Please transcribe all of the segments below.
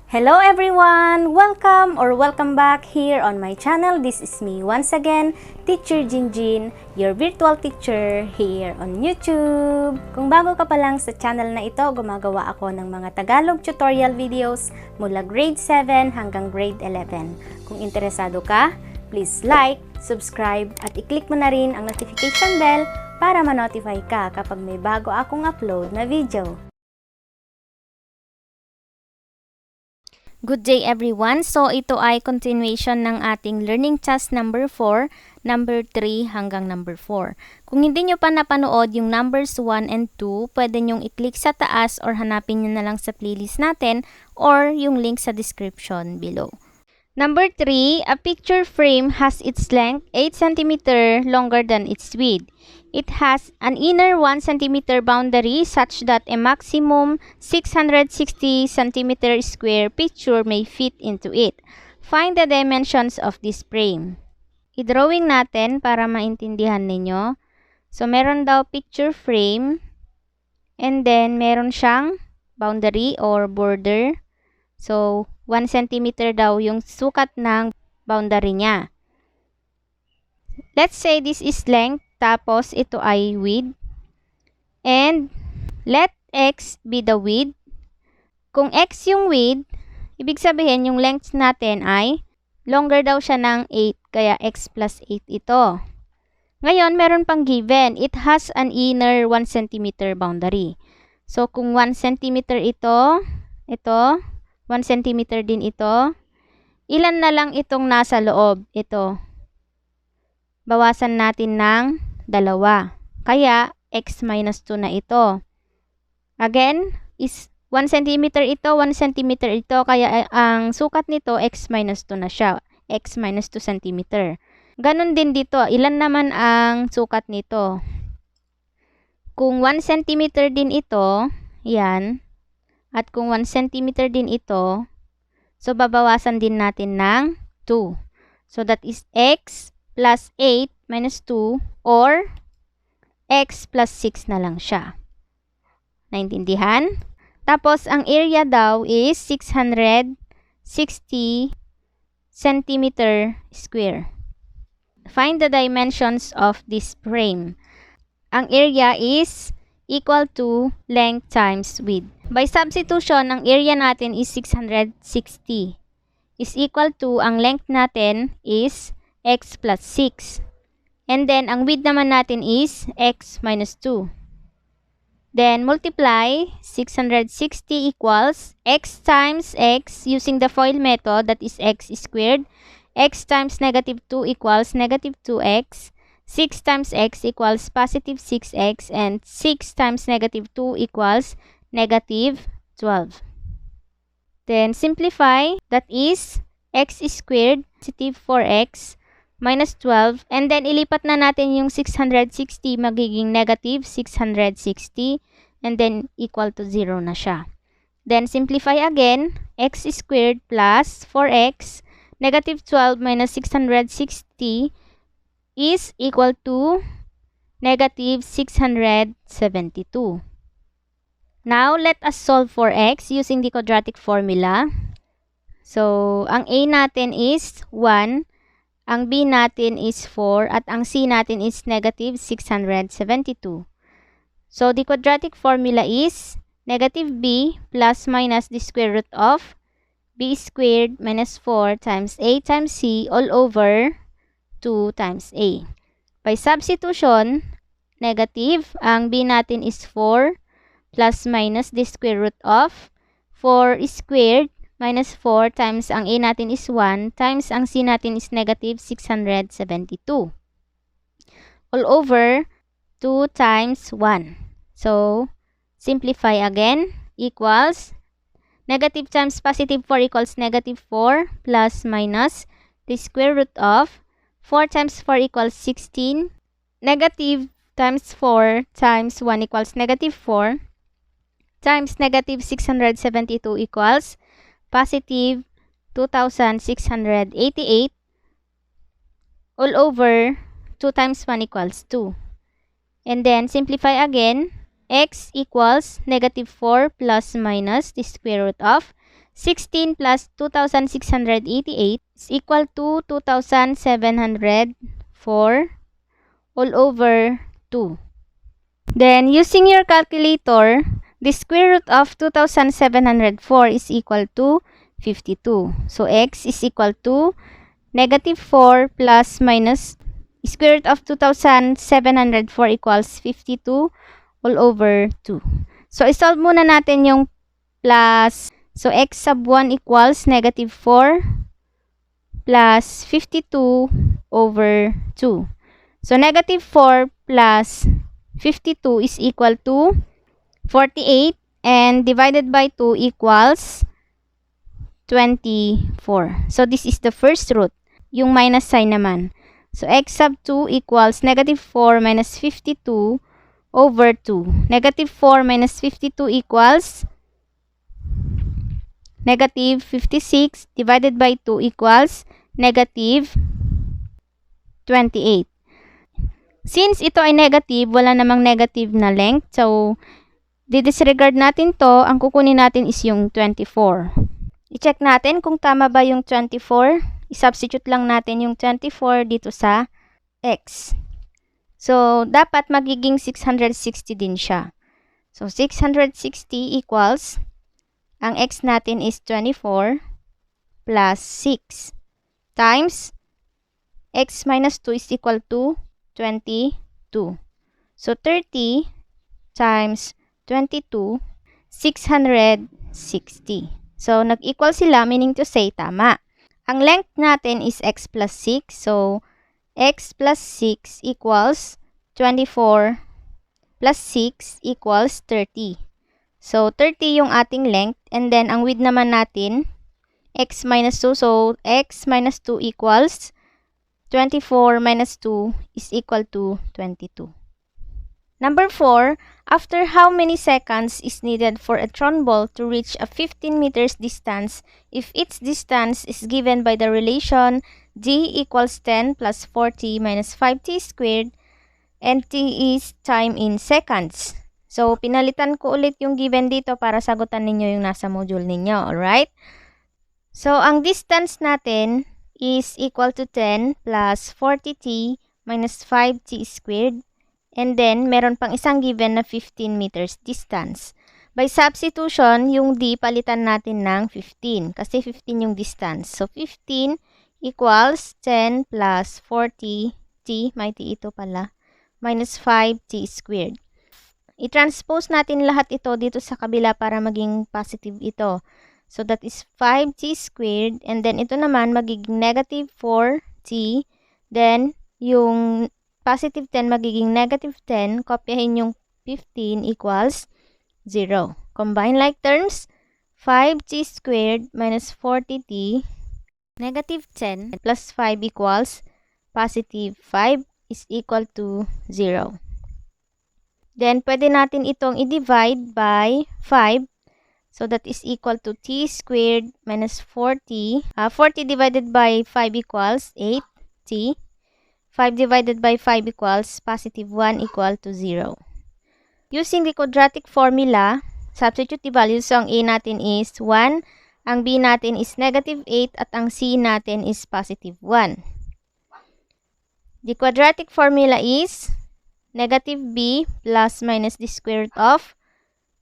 Hello everyone! Welcome back here on my channel. This is me once again, Teacher Jinjin, your virtual teacher here on YouTube. Kung bago ka pa lang sa channel na ito, gumagawa ako ng mga Tagalog tutorial videos mula grade 7 hanggang grade 11. Kung interesado ka, please like, subscribe at i-click mo na rin ang notification bell para ma-notify ka kapag may bago akong upload na video. Good day everyone! So ito ay continuation ng ating learning task number 4, number 3 hanggang number 4. Kung hindi nyo pa napanood yung numbers 1 and 2, pwede nyong i-click sa taas or hanapin nyo na lang sa playlist natin or yung link sa description below. Number 3, a picture frame has its length 8 cm longer than its width. It has an inner 1 cm boundary such that a maximum 660 cm square picture may fit into it. Find the dimensions of this frame. I-drawing natin para maintindihan ninyo. So, meron daw picture frame and then meron siyang boundary or border. So, 1 cm daw yung sukat ng boundary niya. Let's say this is length, tapos ito ay width. And let x be the width. Kung x yung width, ibig sabihin yung length natin ay longer daw siya ng 8, kaya x plus 8 ito. Ngayon, meron pang given. It has an inner 1 cm boundary. So, kung 1 cm ito, 1 cm din ito. Ilan na lang itong nasa loob? Ito. Bawasan natin ng 2. Kaya, x minus 2 na ito. Again, is 1 cm ito, 1 cm ito. Kaya, ang sukat nito, x minus 2 na siya. X minus 2 cm. Ganon din dito. Ilan naman ang sukat nito? Kung 1 cm din ito, yan. At kung 1 cm din ito, so babawasan din natin ng 2. So that is x plus 8 minus 2 or x plus 6 na lang siya. Naintindihan? Tapos, ang area daw is 660 cm square. Find the dimensions of this frame. Ang area is equal to length times width. By substitution, ang area natin is 660. Is equal to, ang length natin is x plus 6. And then, ang width naman natin is x minus 2. Then, multiply 660 equals x times x using the FOIL method, that is x squared. X times negative 2 equals negative 2x. 6 times x equals positive 6x. And 6 times negative 2 equals negative 12. Then, simplify. That is x squared, positive 4x, minus 12. And then, ilipat na natin yung 660 magiging negative 660. And then, equal to 0 na siya. Then, simplify again. X squared plus 4x, negative 12 minus 660 is equal to negative 672. Now, let us solve for x using the quadratic formula. So, ang a natin is 1, ang b natin is 4, at ang c natin is negative 672. So, the quadratic formula is negative b plus minus the square root of b squared minus 4 times a times c all over 2 times a. By substitution, negative, ang b natin is 4 plus minus the square root of 4 squared minus 4 times ang a natin is 1 times ang c natin is negative 672. All over 2 times 1. So, simplify again. Equals negative times positive 4 equals negative 4 plus minus the square root of 4 times 4 equals 16. Negative times 4 times 1 equals negative 4. Times negative 672 equals positive 2,688 all over 2 times 1 equals 2. And then simplify again. X equals negative 4 plus minus the square root of 16 plus 2,688 is equal to 2,704 all over 2. Then, using your calculator, the square root of 2,704 is equal to 52. So, x is equal to negative 4 plus minus square root of 2,704 equals 52 all over 2. So, isolve muna natin yung plus. So, x sub 1 equals negative 4 plus 52 over 2. So, negative 4 plus 52 is equal to 48 and divided by 2 equals 24. So, this is the first root. Yung minus sign naman. So, x sub 2 equals negative 4 minus 52 over 2. Negative 4 minus 52 equals negative 56 divided by 2 equals negative 28. Since ito ay negative, wala namang negative na length. So, di-disregard natin to. Ang kukunin natin is yung 24. I-check natin kung tama ba yung 24. I-substitute lang natin yung 24 dito sa x. So, dapat magiging 660 din siya. So, 660 equals, ang x natin is 24 plus 6 times x minus 2 is equal to 22. So, 30 times 22, 660. So, nag-equal sila, meaning to say, tama. Ang length natin is x plus 6. So, x plus 6 equals 24 plus 6 equals 30. So, 30 yung ating length. And then, ang width naman natin, x minus 2. So, x minus 2 equals 24 minus 2 is equal to 22. Number 4, after how many seconds is needed for a Tron ball to reach a 15 meters distance if its distance is given by the relation d equals 10 plus 40 minus 5t squared and t is time in seconds. So, pinalitan ko ulit yung given dito para sagutan ninyo yung nasa module ninyo. Alright? So, ang distance natin is equal to 10 plus 40t minus 5t squared. And then, meron pang isang given na 15 meters distance. By substitution, yung d palitan natin ng 15 kasi 15 yung distance. So, 15 equals 10 plus 40t, may t ito pala, minus 5t squared. I-transpose natin lahat ito dito sa kabila para maging positive ito. So, that is 5t squared. And then, ito naman magiging negative 4t. Then, yung positive 10 magiging negative 10. Kopyahin yung 15 equals 0. Combine like terms. 5t squared minus 40t. Negative 10 plus 5 equals positive 5 is equal to 0. Then, pwede natin itong i-divide by 5. So, that is equal to t squared minus 40. 40 divided by 5 equals 8t. 5 divided by 5 equals positive 1 equal to 0. Using the quadratic formula, substitute the values. So, ang a natin is 1, ang b natin is negative 8, at ang c natin is positive 1. The quadratic formula is negative b plus minus the square root of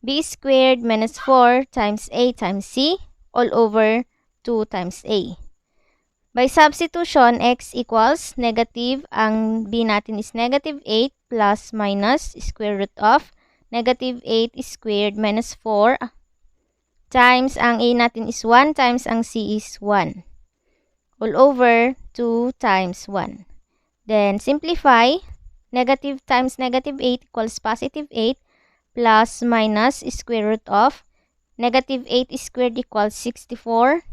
b squared minus 4 times a times c all over 2 times a. By substitution, x equals negative, ang b natin is negative 8 plus minus square root of negative 8 squared minus 4 times ang a natin is 1 times ang c is 1 all over 2 times 1. Then, simplify. Negative times negative 8 equals positive 8 plus minus square root of negative 8 squared equals 64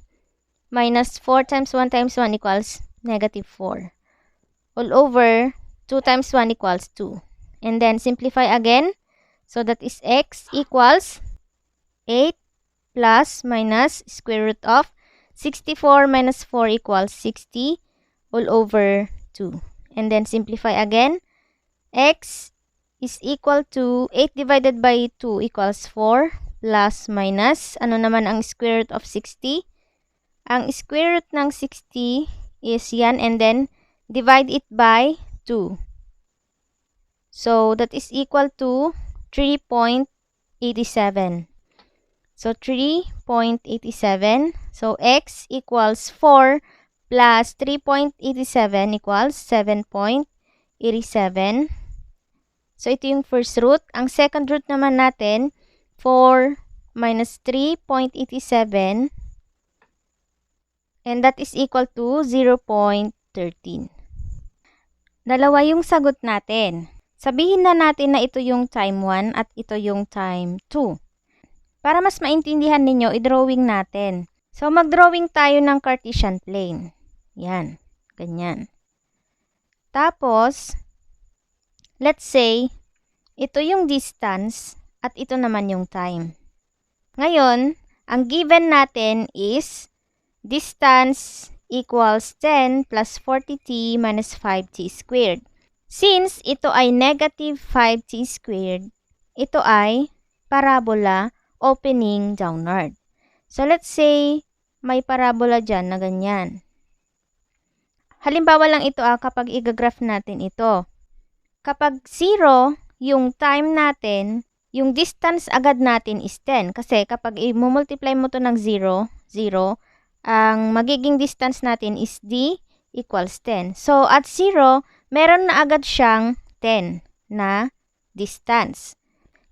minus 4 times 1 times 1 equals negative 4 all over 2 times 1 equals 2. And then simplify again. So that is x equals 8 plus minus square root of 64 minus 4 equals 60 all over 2. And then simplify again. X is equal to 8 divided by 2 equals 4 plus minus. Ano naman ang square root of 60? Ang square root ng 60 is yan, and then divide it by 2. So, that is equal to 3.87. So, 3.87. So, x equals 4 plus 3.87 equals 7.87. So, ito yung first root. Ang second root naman natin, 4 minus 3.87. And that is equal to 0.13. Dalawa yung sagot natin. Sabihin na natin na ito yung time 1 at ito yung time 2. Para mas maintindihan ninyo, i-drawing natin. So, mag-drawing tayo ng Cartesian plane. Yan. Ganyan. Tapos, let's say, ito yung distance at ito naman yung time. Ngayon, ang given natin is distance equals 10 plus 40t minus 5t squared. Since ito ay negative 5t squared, ito ay parabola opening downward. So, let's say, may parabola dyan na ganyan. Halimbawa lang ito kapag i-graph natin ito. Kapag 0, yung time natin, yung distance agad natin is 10. Kasi kapag i-multiply mo to ng 0, 0, ang magiging distance natin is d equals 10. So, at 0, meron na agad siyang 10 na distance.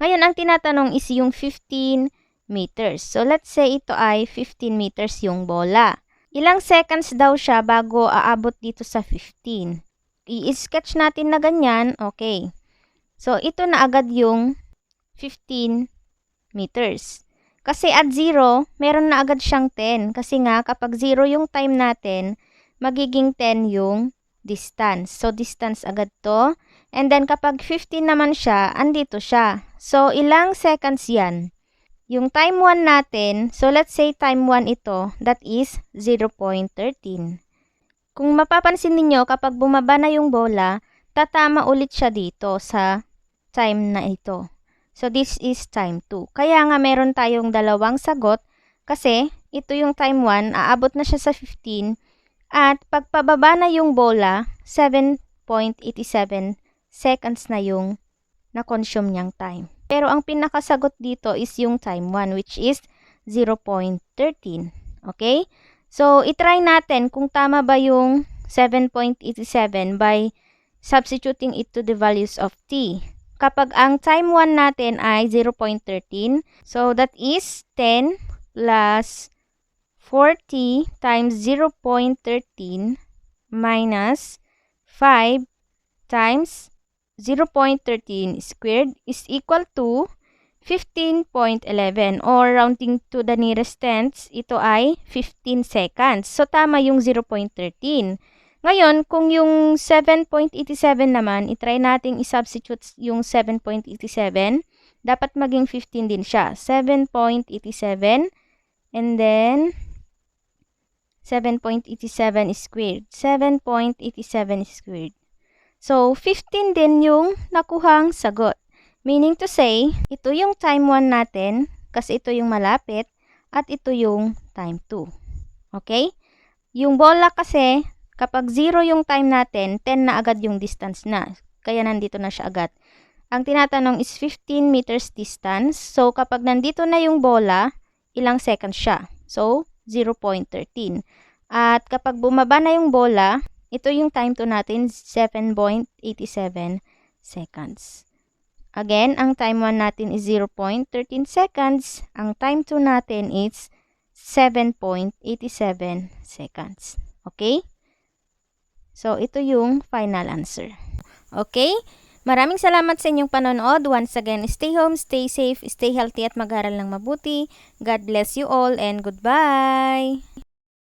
Ngayon, ang tinatanong is yung 15 meters. So, let's say ito ay 15 meters yung bola. Ilang seconds daw siya bago aabot dito sa 15. I-sketch natin na ganyan. Okay. So, ito na agad yung 15 meters. Kasi at 0, meron na agad siyang 10. Kasi nga, kapag 0 yung time natin, magiging 10 yung distance. So, distance agad to. And then, kapag 15 naman siya, andito siya. So, ilang seconds yan? Yung time 1 natin, so let's say time 1 ito, that is 0.13. Kung mapapansin ninyo, kapag bumaba na yung bola, tatama ulit siya dito sa time na ito. So, this is time 2. Kaya nga meron tayong dalawang sagot kasi ito yung time 1, aabot na siya sa 15. At pagpababa na yung bola, 7.87 seconds na yung na-consume niyang time. Pero ang pinakasagot dito is yung time 1, which is 0.13. Okay? So, itry natin kung tama ba yung 7.87 by substituting it to the values of t. Kapag ang time 1 natin ay 0.13, so that is 10 plus 40 times 0.13 minus 5 times 0.13 squared is equal to 15.11 or rounding to the nearest tenths, ito ay 15 seconds. So, tama yung 0.13. Ngayon, kung yung 7.87 naman, itry nating isubstitute yung 7.87, dapat maging 15 din siya. 7.87 and then 7.87 squared. 7.87 squared. So, 15 din yung nakuhang sagot. Meaning to say, ito yung time 1 natin, kasi ito yung malapit, at ito yung time 2. Okay? Yung bola kasi, kapag 0 yung time natin, 10 na agad yung distance na. Kaya nandito na siya agad. Ang tinatanong is 15 meters distance. So, kapag nandito na yung bola, ilang seconds siya? So, 0.13. At kapag bumaba na yung bola, ito yung time 2 natin, 7.87 seconds. Again, ang time 1 natin is 0.13 seconds. Ang time 2 natin is 7.87 seconds. Okay? So, ito yung final answer. Okay? Maraming salamat sa inyong panonood. Once again, stay home, stay safe, stay healthy at mag-aral ng mabuti. God bless you all and goodbye!